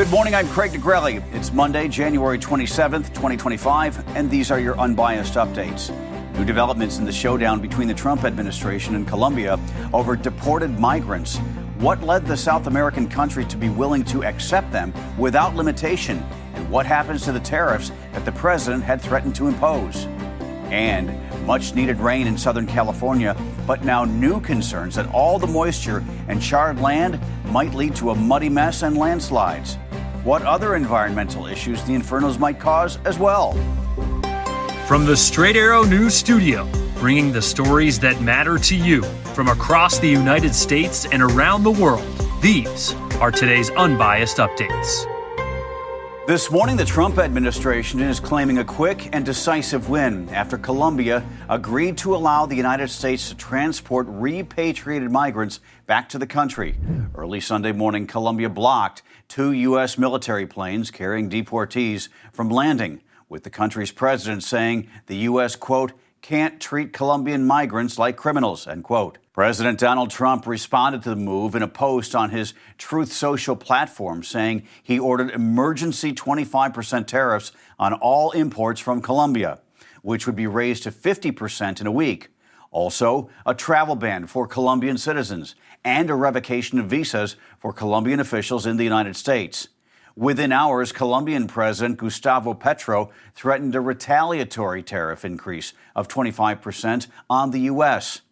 Good morning, I'm Craig DeGrelli. It's Monday, January 27th, 2025, and these are your Unbiased Updates. New developments in the showdown between the Trump administration and Colombia over deported migrants. What led the South American country to be willing to accept them without limitation? And what happens to the tariffs that the president had threatened to impose? And much needed rain in Southern California, but now new concerns that all the moisture and charred land might lead to a muddy mess and landslides. What other environmental issues the infernos might cause as well. From the Straight Arrow News Studio, bringing the stories that matter to you from across the United States and around the world, these are today's Unbiased Updates. This morning, the Trump administration is claiming a quick and decisive win after Colombia agreed to allow the United States to transport repatriated migrants back to the country. Early Sunday morning, Colombia blocked 2 U.S. military planes carrying deportees from landing, with the country's president saying the U.S., quote, can't treat Colombian migrants like criminals, end quote. President Donald Trump responded to the move in a post on his Truth Social platform, saying he ordered emergency 25% tariffs on all imports from Colombia, which would be raised to 50% in a week. Also, a travel ban for Colombian citizens and a revocation of visas for Colombian officials in the United States. Within hours, Colombian President Gustavo Petro threatened a retaliatory tariff increase of 25% on the U.S.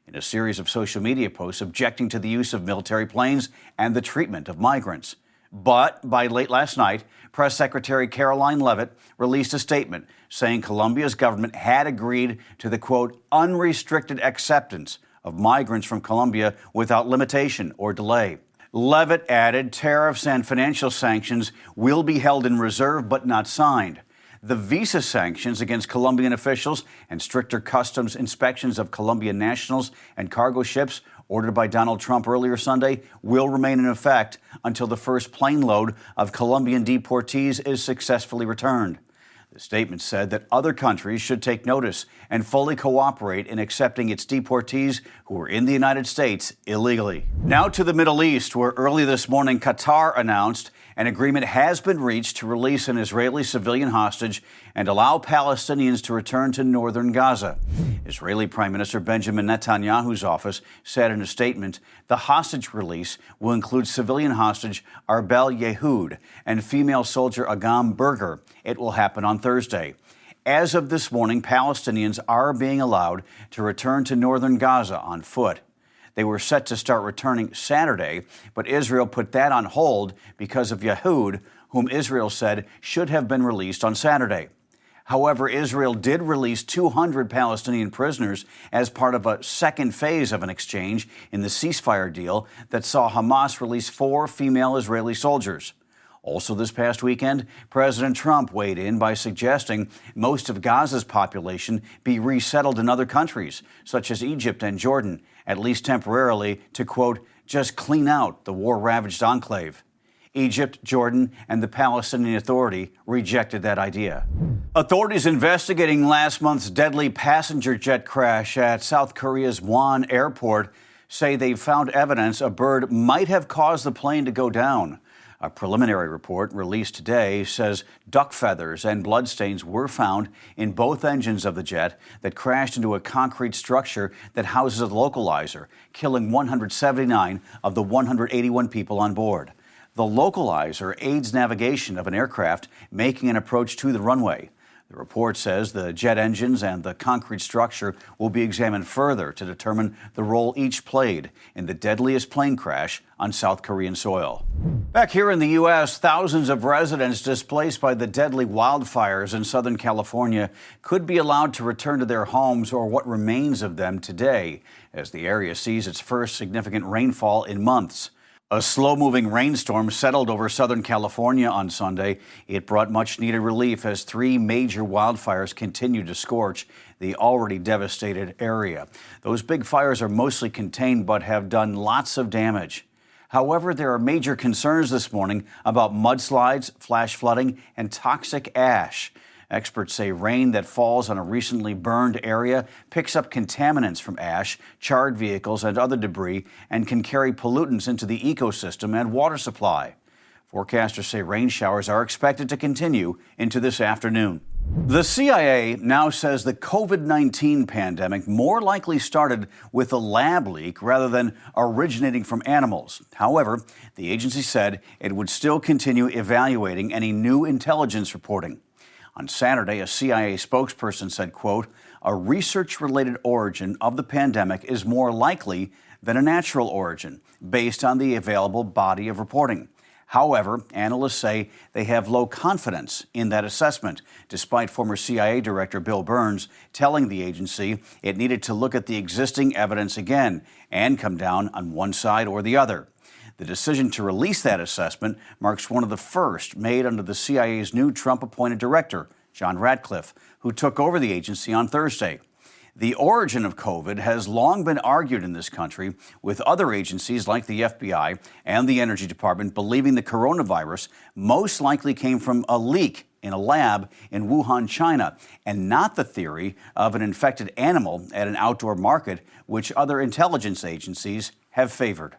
in a series of social media posts objecting to the use of military planes and the treatment of migrants. But by late last night, Press Secretary Caroline Leavitt released a statement saying Colombia's government had agreed to the, quote, unrestricted acceptance of migrants from Colombia without limitation or delay. Leavitt added tariffs and financial sanctions will be held in reserve but not signed. The visa sanctions against Colombian officials and stricter customs inspections of Colombian nationals and cargo ships ordered by Donald Trump earlier Sunday will remain in effect until the first plane load of Colombian deportees is successfully returned. The statement said that other countries should take notice and fully cooperate in accepting its deportees who are in the United States illegally. Now to the Middle East, where early this morning Qatar announced an agreement has been reached to release an Israeli civilian hostage and allow Palestinians to return to northern Gaza. Israeli Prime Minister Benjamin Netanyahu's office said in a statement the hostage release will include civilian hostage Arbel Yehud and female soldier Agam Berger. It will happen on Thursday. As of this morning, Palestinians are being allowed to return to northern Gaza on foot. They were set to start returning Saturday, but Israel put that on hold because of Yehud, whom Israel said should have been released on Saturday. However, Israel did release 200 Palestinian prisoners as part of a second phase of an exchange in the ceasefire deal that saw Hamas release 4 female Israeli soldiers. Also this past weekend, President Trump weighed in by suggesting most of Gaza's population be resettled in other countries, such as Egypt and Jordan, at least temporarily, to, quote, just clean out the war-ravaged enclave. Egypt, Jordan, and the Palestinian Authority rejected that idea. Authorities investigating last month's deadly passenger jet crash at South Korea's Won Airport say they've found evidence a bird might have caused the plane to go down. A preliminary report released today says duck feathers and bloodstains were found in both engines of the jet that crashed into a concrete structure that houses a localizer, killing 179 of the 181 people on board. The localizer aids navigation of an aircraft making an approach to the runway. The report says the jet engines and the concrete structure will be examined further to determine the role each played in the deadliest plane crash on South Korean soil. Back here in the U.S., thousands of residents displaced by the deadly wildfires in Southern California could be allowed to return to their homes or what remains of them today, as the area sees its first significant rainfall in months. A slow-moving rainstorm settled over Southern California on Sunday. It brought much-needed relief as 3 major wildfires continue to scorch the already devastated area. Those big fires are mostly contained but have done lots of damage. However, there are major concerns this morning about mudslides, flash flooding, and toxic ash. Experts say rain that falls on a recently burned area picks up contaminants from ash, charred vehicles, and other debris and can carry pollutants into the ecosystem and water supply. Forecasters say rain showers are expected to continue into this afternoon. The CIA now says the COVID-19 pandemic more likely started with a lab leak rather than originating from animals. However, the agency said it would still continue evaluating any new intelligence reporting. On Saturday, a CIA spokesperson said, quote, "A research-related origin of the pandemic is more likely than a natural origin, based on the available body of reporting." However, analysts say they have low confidence in that assessment, despite former CIA Director Bill Burns telling the agency it needed to look at the existing evidence again and come down on one side or the other. The decision to release that assessment marks one of the first made under the CIA's new Trump-appointed director, John Ratcliffe, who took over the agency on Thursday. The origin of COVID has long been argued in this country, with other agencies like the FBI and the Energy Department believing the coronavirus most likely came from a leak in a lab in Wuhan, China, and not the theory of an infected animal at an outdoor market, which other intelligence agencies have favored.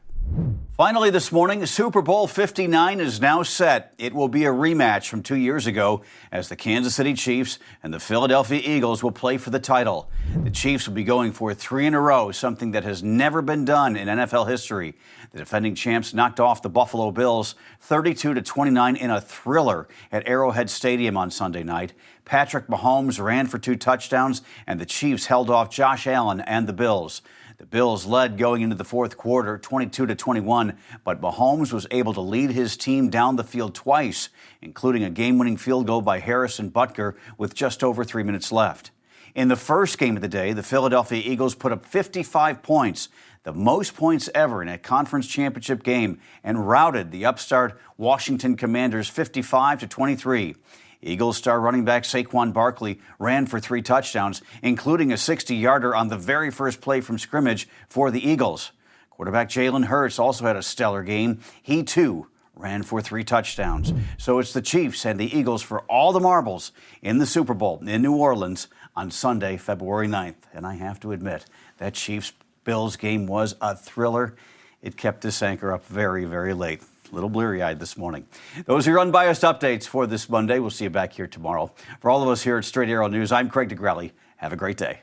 Finally this morning, Super Bowl 59 is now set. It will be a rematch from 2 years ago as the Kansas City Chiefs and the Philadelphia Eagles will play for the title. The Chiefs will be going for 3 in a row, something that has never been done in NFL history. The defending champs knocked off the Buffalo Bills 32-29 in a thriller at Arrowhead Stadium on Sunday night. Patrick Mahomes ran for 2 touchdowns, and the Chiefs held off Josh Allen and the Bills. The Bills led going into the fourth quarter, 22-21, but Mahomes was able to lead his team down the field twice, including a game-winning field goal by Harrison Butker with just over 3 minutes left. In the first game of the day, the Philadelphia Eagles put up 55 points, the most points ever in a conference championship game, and routed the upstart Washington Commanders 55-23. Eagles star running back Saquon Barkley ran for 3 touchdowns, including a 60-yarder on the very first play from scrimmage for the Eagles. Quarterback Jalen Hurts also had a stellar game. He, too, ran for 3 touchdowns. So it's the Chiefs and the Eagles for all the marbles in the Super Bowl in New Orleans on Sunday, February 9th. And I have to admit, that Chiefs-Bills game was a thriller. It kept this anchor up very, very late. A little bleary-eyed this morning. Those are your unbiased updates for this Monday. We'll see you back here tomorrow. For all of us here at Straight Arrow News, I'm Craig DeGrelli. Have a great day.